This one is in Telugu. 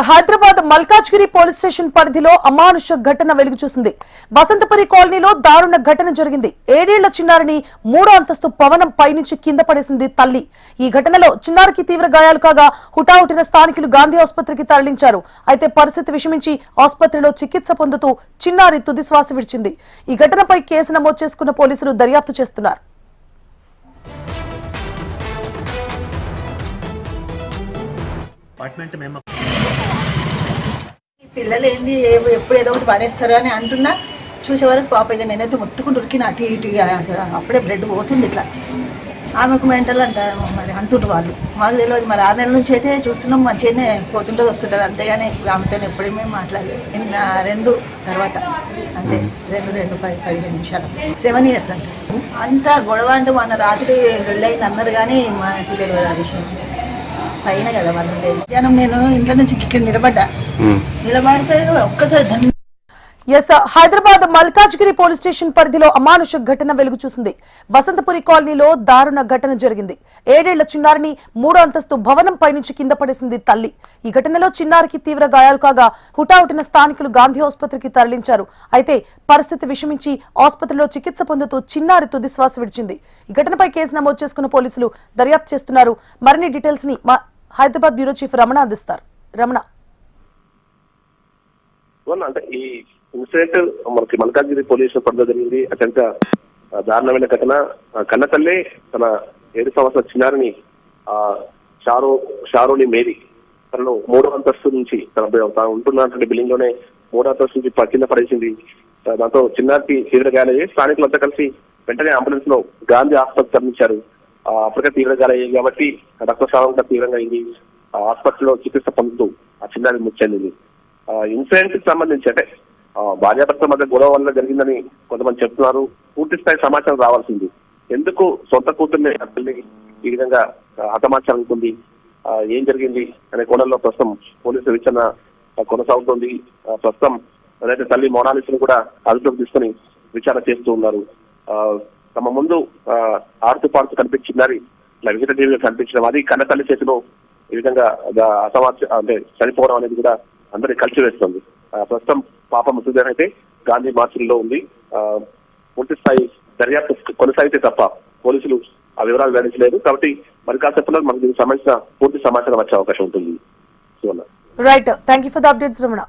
హైదరాబాద్ మల్కాజ్గిరి పోలీస్ స్టేషన్ పరిధిలో అమానుష ఘటన వెలుగు చూసింది. వసంతపురి కాలనీలో దారుణ ఘటన జరిగింది. 7 ఏళ్ల చిన్నారిని 3వ అంతస్తు భవనం పైనుంచి కింద పడేసింది తల్లి. ఈ ఘటనలో చిన్నారికి తీవ్ర గాయాలు కాగా హుటాహుటిన స్థానికులు గాంధీ ఆసుపత్రికి తరలించారు. అయితే పరిస్థితి విషమించి ఆసుపత్రిలో చికిత్స పొందుతూ చిన్నారి తుది శ్వాస విడిచింది. ఈ ఘటనపై కేసు నమోదు చేసుకున్న పోలీసులు దర్యాప్తు చేస్తున్నారు. పిల్లలు ఏంది ఎప్పుడు ఏదో ఒకటి పడేస్తారు అని అంటున్నా చూసే వరకు పాప ఇక నేనైతే మొత్తుకుంటూ ఉరికిన అటు ఇటుగా అసలు అప్పుడే బ్లడ్ పోతుంది ఇట్లా. ఆమెకు మెంటల్ అంట మరి అంటుండ్రు వాళ్ళు, మాకు తెలియదు. మరి 6 నెలల నుంచి అయితే చూస్తున్నాం మంచిగానే పోతుంటుంది వస్తుంటుంది, అంతేగాని ఆమెతో ఎప్పుడూ మేము మాట్లాడలేదు. నిన్న 2 తర్వాత అంతే 2:15 నిమిషాలు 7 years అంటే అంతా గొడవ అంటే మొన్న రాత్రి వెళ్ళయింది అన్నారు కానీ మనకు తెలియదు ఆ విషయం. పైన కదా వాళ్ళు లేదు. మధ్యాహ్నం నేను ఇంట్లో నుంచి ఇక్కడ నిలబడేసరికి ఒక్కసారి హైదరాబాద్ మల్కాజ్గిరి పోలీస్ స్టేషన్ పరిధిలో అమానుష ఘటన వెలుగు చూసింది. వసంతపురి కాలనీలో దారుణ ఘటన జరిగింది. 7 ఏళ్ల చిన్నారిని 3వ అంతస్తు భవనం పైనుంచి కింద పడేసింది తల్లి. ఈ ఘటనలో చిన్నారికి తీవ్ర గాయాలు కాగా హుటాహుటిన స్థానికులు గాంధీ ఆసుపత్రికి తరలించారు. అయితే పరిస్థితి విషమించి ఆసుపత్రిలో చికిత్స పొందుతూ చిన్నారి తుది శ్వాస విడిచింది. ఈ ఘటనపై కేసు నమోదు చేసుకున్న పోలీసులు దర్యాప్తు చేస్తున్నారు. మరిన్ని డీటెయిల్స్ ని మా హైదరాబాద్ బ్యూరో చీఫ్ రమణ అందిస్తారు. రమణ, అంటే ఈ ఇన్సిడెంట్ మనకి మల్కాజ్గిరి పోలీసు పరిధిలో జరిగింది. అత్యంత దారుణమైన ఘటన. కన్నతల్లి తన 7 సంవత్సరాల చిన్నారిని షారోని మేరీ తనను 3వ అంతస్తు నుంచి తన ఉంటున్నటువంటి బిల్డింగ్ లోనే 3వ అంతస్తు నుంచి కింద పడేసింది. దాంతో చిన్నారికి తీవ్ర గాయాలయ్యాయి. స్థానికులంతా కలిసి వెంటనే అంబులెన్స్ లో గాంధీ ఆసుపత్రికి తరలించారు. అప్పటికే తీవ్ర గాయాలయ్యాయి కాబట్టి రక్తస్రావం తీవ్రంగా అయింది. ఆసుపత్రిలో చికిత్స పొందుతూ ఆ చిన్నారి మృతి చెందింది. ఇన్సిడెంట్ కి సంబంధించి అంటే భార్యాభర్తల మధ్య గొడవ వల్ల జరిగిందని కొంతమంది చెప్తున్నారు. పూర్తి స్థాయి సమాచారం రావాల్సింది. ఎందుకు సొంత కూతుర్ని తల్లి ఈ విధంగా హతమార్చాలనుకుంది, ఏం జరిగింది అనే కోణంలో ప్రస్తుతం పోలీసుల విచారణ కొనసాగుతోంది. ప్రస్తుతం ఏదైతే తల్లి మోనాలిస్ని కూడా అదుపులోకి తీసుకుని విచారణ చేస్తూ ఉన్నారు. తమ ముందు ఆడుతూ పాడుతూ కనిపించిందని ఇట్లా విజిట టీవీలో కనిపించడం, అది కన్న తల్లి చేతిలో ఈ విధంగా అంటే చనిపోవడం అనేది కూడా అందరినీ కలిసి వేస్తుంది. ప్రస్తుతం పాప మృతదేహం అయితే గాంధీ మార్చిలో ఉంది. పూర్తి స్థాయి దర్యాప్తు కొనసాగితే తప్ప పోలీసులు ఆ వివరాలు వెల్లడించలేదు. కాబట్టి మరి కాసేపులో మనకు దీనికి సంబంధించిన పూర్తి సమాచారం వచ్చే అవకాశం ఉంటుంది. Right, thank you for the updates Ramana.